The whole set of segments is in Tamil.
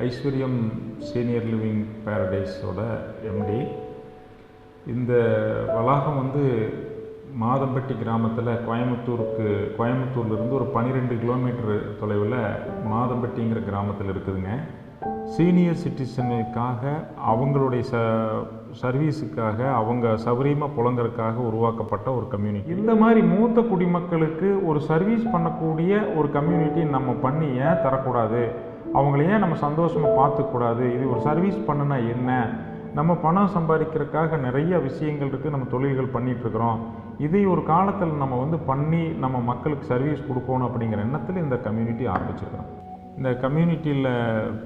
ஐஸ்வர்யம் சீனியர் லிவிங் பேரடைஸோட எம்டி. இந்த வளாகம் வந்து மாதம்பட்டி கிராமத்தில் கோயம்புத்தூர்லேருந்து ஒரு 12 கிலோமீட்டர் தொலைவில் மாதம்பட்டிங்கிற கிராமத்தில் இருக்குதுங்க. சீனியர் சிட்டிசனுக்காக அவங்களுடைய சர்வீஸுக்காக அவங்க சௌகரியமாக புழங்குறதுக்காக உருவாக்கப்பட்ட ஒரு கம்யூனிட்டி. இந்த மாதிரி மூத்த குடிமக்களுக்கு ஒரு சர்வீஸ் பண்ணக்கூடிய ஒரு கம்யூனிட்டி நம்ம பண்ணி ஏன் தரக்கூடாது, அவங்கள ஏன் நம்ம சந்தோஷமாக பார்த்துக்கூடாது, இது ஒரு சர்வீஸ் பண்ணுனா என்ன, நம்ம பணம் சம்பாதிக்கிறதுக்காக நிறைய விஷயங்கள் இருக்குது, நம்ம தொழில்கள் பண்ணிகிட்ருக்குறோம், இதை ஒரு காலத்தில் நம்ம வந்து பண்ணி நம்ம மக்களுக்கு சர்வீஸ் கொடுக்கணும் அப்படிங்கிற எண்ணத்தில் இந்த கம்யூனிட்டி ஆரம்பிச்சிருக்கிறோம். இந்த கம்யூனிட்டியில்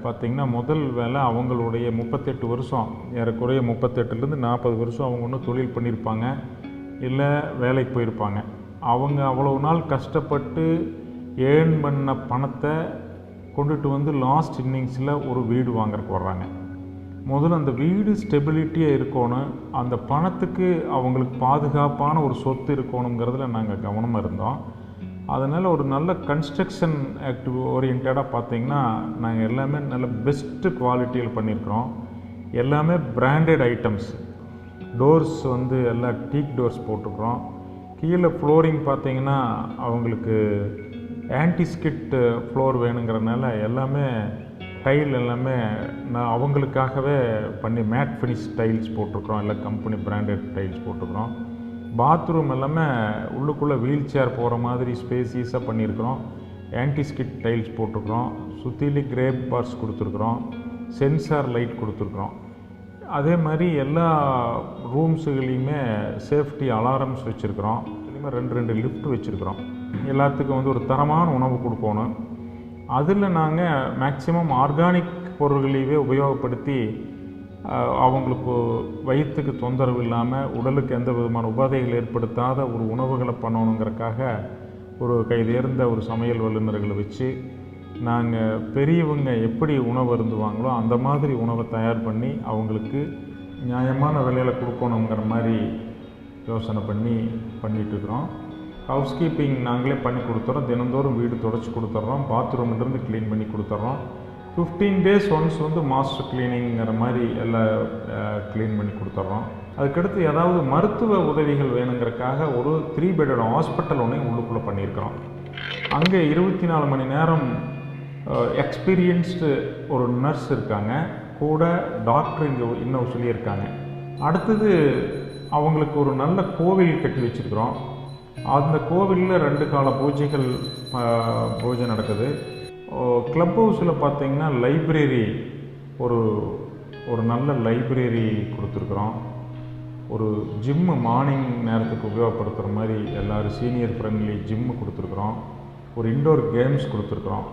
பார்த்திங்கன்னா முதல் வேலை அவங்களுடைய 38 வருஷம், ஏறக்குறைய 38லேருந்து 40 வருஷம் அவங்க ஒன்றும் தொழில் பண்ணியிருப்பாங்க, இல்லை வேலைக்கு போயிருப்பாங்க. அவங்க அவ்வளவு நாள் கஷ்டப்பட்டு ஏர்ன் பண்ண பணத்தை கொண்டுட்டு வந்து லாஸ்ட் இன்னிங்ஸில் ஒரு வீடு வாங்குறதுக்கு வர்றாங்க. முதல்ல அந்த வீடு ஸ்டெபிலிட்டியாக இருக்கணும், அந்த பணத்துக்கு அவங்களுக்கு பாதுகாப்பான ஒரு சொத்து இருக்கணுங்கிறதுல நாங்கள் கவனமாக இருந்தோம். அதனால் ஒரு நல்ல கன்ஸ்ட்ரக்ஷன் ஓரியன்டாக பார்த்திங்கன்னா நாங்கள் எல்லாமே நல்ல பெஸ்ட்டு குவாலிட்டியில் பண்ணியிருக்கிறோம். எல்லாமே பிராண்டட் ஐட்டம்ஸ். டோர்ஸ் வந்து எல்லாம் டீக் டோர்ஸ் போட்டிருக்கிறோம். கீழே ஃப்ளோரிங் பார்த்திங்கன்னா அவங்களுக்கு ஆன்டிஸ்கிட் ஃப்ளோர் வேணுங்கிறதுனால எல்லாமே டைல் எல்லாமே நான் அவங்களுக்காகவே பண்ணி மேட் ஃபினிஷ் டைல்ஸ் போட்டிருக்கிறோம், எல்லாம் கம்பெனி பிராண்டட் டைல்ஸ் போட்டிருக்கிறோம். பாத்ரூம் எல்லாமே உள்ளுக்குள்ளே வீல் சேர் போகிற மாதிரி ஸ்பேசியஸாக பண்ணியிருக்கிறோம். ஆன்டிஸ்கிட் டைல்ஸ் போட்டிருக்கிறோம், சுற்றிலும் கிரேப் பார்ஸ் கொடுத்துருக்குறோம், சென்சார் லைட் கொடுத்துருக்குறோம். அதே மாதிரி எல்லா ரூம்ஸுகளையுமே சேஃப்டி அலாரம்ஸ் வச்சுருக்குறோம். இதுலேயுமே 2 லிஃப்ட் வச்சுருக்குறோம். எல்லாத்துக்கும் வந்து ஒரு தரமான உணவு கொடுக்கணும். அதில் நாங்கள் மேக்சிமம் ஆர்கானிக் பொருள்களையே உபயோகப்படுத்தி அவங்களுக்கு வயிற்றுக்கு தொந்தரவு இல்லாமல் உடலுக்கு எந்த விதமான உபாதைகள் ஏற்படுத்தாத ஒரு உணவுகளை பண்ணணுங்கிறதுக்காக ஒரு கைதேர்ந்த ஒரு சமையல் வல்லுநர்களை வச்சு நாங்கள் பெரியவங்க எப்படி உணவு அருந்துவாங்களோ அந்த மாதிரி உணவை தயார் பண்ணி அவங்களுக்கு நியாயமான விலையில் கொடுக்கணுங்கிற மாதிரி யோசனை பண்ணிகிட்ருக்குறோம். ஹவுஸ் கீப்பிங் நாங்களே பண்ணி கொடுத்துட்றோம். தினந்தோறும் வீடு தொடச்சி கொடுத்துட்றோம், பாத்ரூம்லேருந்து க்ளீன் பண்ணி கொடுத்துட்றோம். 15 days ஒன்ஸ் வந்து மாஸ்டர் கிளீனிங்கிற மாதிரி எல்லாம் க்ளீன் பண்ணி கொடுத்துட்றோம். அதுக்கடுத்து ஏதாவது மருத்துவ உதவிகள் வேணுங்கிறதுக்காக ஒரு 3 பெட்டட் ஹாஸ்பிட்டல் ஒன்றையும் உள்ளுக்குள்ளே பண்ணியிருக்கிறோம். அங்கே 24 மணி நேரம் எக்ஸ்பீரியன்ஸ்டு ஒரு நர்ஸ் இருக்காங்க, கூட டாக்டர் இங்கே இன்னும் சொல்லியிருக்காங்க. அடுத்தது அவங்களுக்கு ஒரு நல்ல கோவில் கட்டி வச்சுருக்கிறோம். அந்த கோவிலில் 2 கால பூஜை நடக்குது. கிளப் ஹவுஸில் பார்த்திங்கன்னா லைப்ரரி ஒரு நல்ல லைப்ரரி கொடுத்துருக்குறோம். ஒரு ஜிம்மு மார்னிங் நேரத்துக்கு உபயோகப்படுத்துகிற மாதிரி எல்லோரும் சீனியர் ஃப்ரெண்ட்லி ஜிம்மு கொடுத்துருக்குறோம். ஒரு இன்டோர் கேம்ஸ் கொடுத்துருக்குறோம்.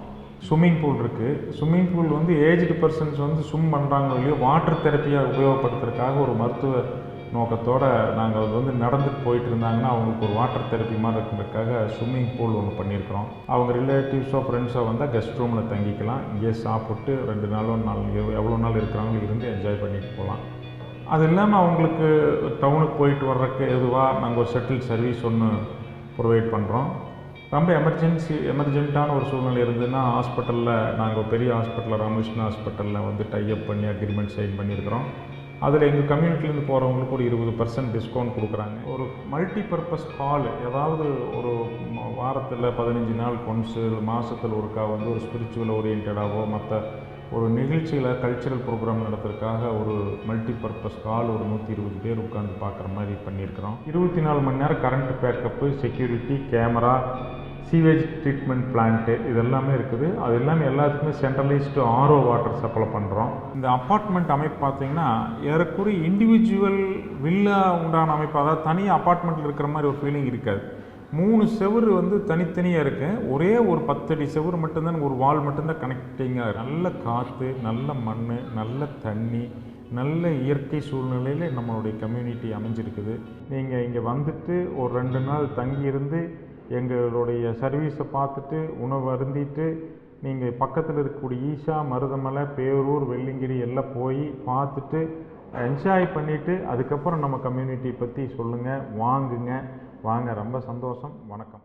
ஸ்விம்மிங் பூல் இருக்குது. ஸ்விம்மிங் பூல் வந்து ஏஜ்டு பர்சன்ஸ் வந்து ஸ்விம் பண்ணுறாங்களோ இல்லையோ வாட்டர் தெரப்பியாக உபயோகப்படுத்துறதுக்காக ஒரு மருத்துவ நோக்கத்தோடு நாங்கள் அது வந்து நடந்துட்டு போயிட்டு இருந்தாங்கன்னா அவங்களுக்கு ஒரு வாட்டர் தெரப்பி மாதிரி இருக்கிறதுக்காக ஸ்விம்மிங் பூல் ஒன்று பண்ணியிருக்கிறோம். அவங்க ரிலேட்டிவ்ஸோ ஃப்ரெண்ட்ஸோ வந்தால் கெஸ்ட் ரூமில் தங்கிக்கலாம், இங்கே சாப்பிட்டு 2 நாளோ 4 எவ்வளோ நாள் இருக்கிறாங்களோ இருந்து என்ஜாய் பண்ணிட்டு போகலாம். அது இல்லாமல் அவங்களுக்கு டவுனுக்கு போயிட்டு வர்றதுக்கு எதுவாக நாங்கள் ஒரு செட்டில் சர்வீஸ் ஒன்று ப்ரொவைட் பண்ணுறோம். ரொம்ப எமர்ஜென்ட்டான ஒரு சூழ்நிலை இருந்ததுன்னா ஹாஸ்பிட்டலில் நாங்கள் பெரிய ஹாஸ்பிட்டலில் ராமகிருஷ்ணா ஹாஸ்பிட்டலில் வந்து டைப் பண்ணி அக்ரிமெண்ட் சைன் பண்ணியிருக்கிறோம். அதில் எங்கள் கம்யூனிட்டிலேருந்து போகிறவங்களுக்கு ஒரு 20% டிஸ்கவுண்ட் கொடுக்குறாங்க. ஒரு மல்டி பர்பஸ் ஹால், ஏதாவது ஒரு வாரத்தில் 15 நாள் ஒன்ஸு மாதத்தில் ஒருக்கா வந்து ஒரு ஸ்பிரிச்சுவல் ஓரியன்டாகவோ மற்ற ஒரு நிகழ்ச்சியில் கல்ச்சுரல் ப்ரோக்ராம் நடத்துறதுக்காக ஒரு மல்டி பர்பஸ் ஹால் ஒரு 120 பேர் உட்காந்து பார்க்குற மாதிரி பண்ணியிருக்கிறோம். 24 மணி நேரம் current backup, security, camera, sewage treatment plant இதெல்லாமே இருக்குது. அது எல்லாமே எல்லாத்துக்குமே சென்ட்ரலைஸ்டு RO வாட்டர் சப்ளை பண்ணுறோம். இந்த அப்பார்ட்மெண்ட் அமைப்பு பார்த்திங்கன்னா ஏறக்குறைய இண்டிவிஜுவல் வில்லா உண்டான அமைப்பு, அதாவது தனியாக அப்பார்ட்மெண்ட்டில் இருக்கிற மாதிரி ஒரு ஃபீலிங் இருக்காது. 3 செவுறு வந்து தனித்தனியாக இருக்குது. ஒரே ஒரு 10 அடி செவுறு மட்டும்தான், ஒரு வால் மட்டும்தான் கனெக்டிங்காக. நல்ல காற்று, நல்ல மண், நல்ல தண்ணி, நல்ல இயற்கை சூழ்நிலையில் நம்மளுடைய கம்யூனிட்டி அமைஞ்சிருக்குது. நீங்கள் இங்கே வந்துட்டு ஒரு 2 நாள் தங்கியிருந்து எங்களுடைய சர்வீஸை பார்த்துட்டு உணவு அருந்திட்டு நீங்கள் பக்கத்தில் இருக்கக்கூடிய ஈஷா, மருதமலை, பேரூர், வெள்ளிங்கிரி எல்லாம் போய் பார்த்துட்டு என்ஜாய் பண்ணிவிட்டு அதுக்கப்புறம் நம்ம கம்யூனிட்டி பற்றி சொல்லுங்கள், வாங்குங்க. வாங்க, ரொம்ப சந்தோஷம். வணக்கம்.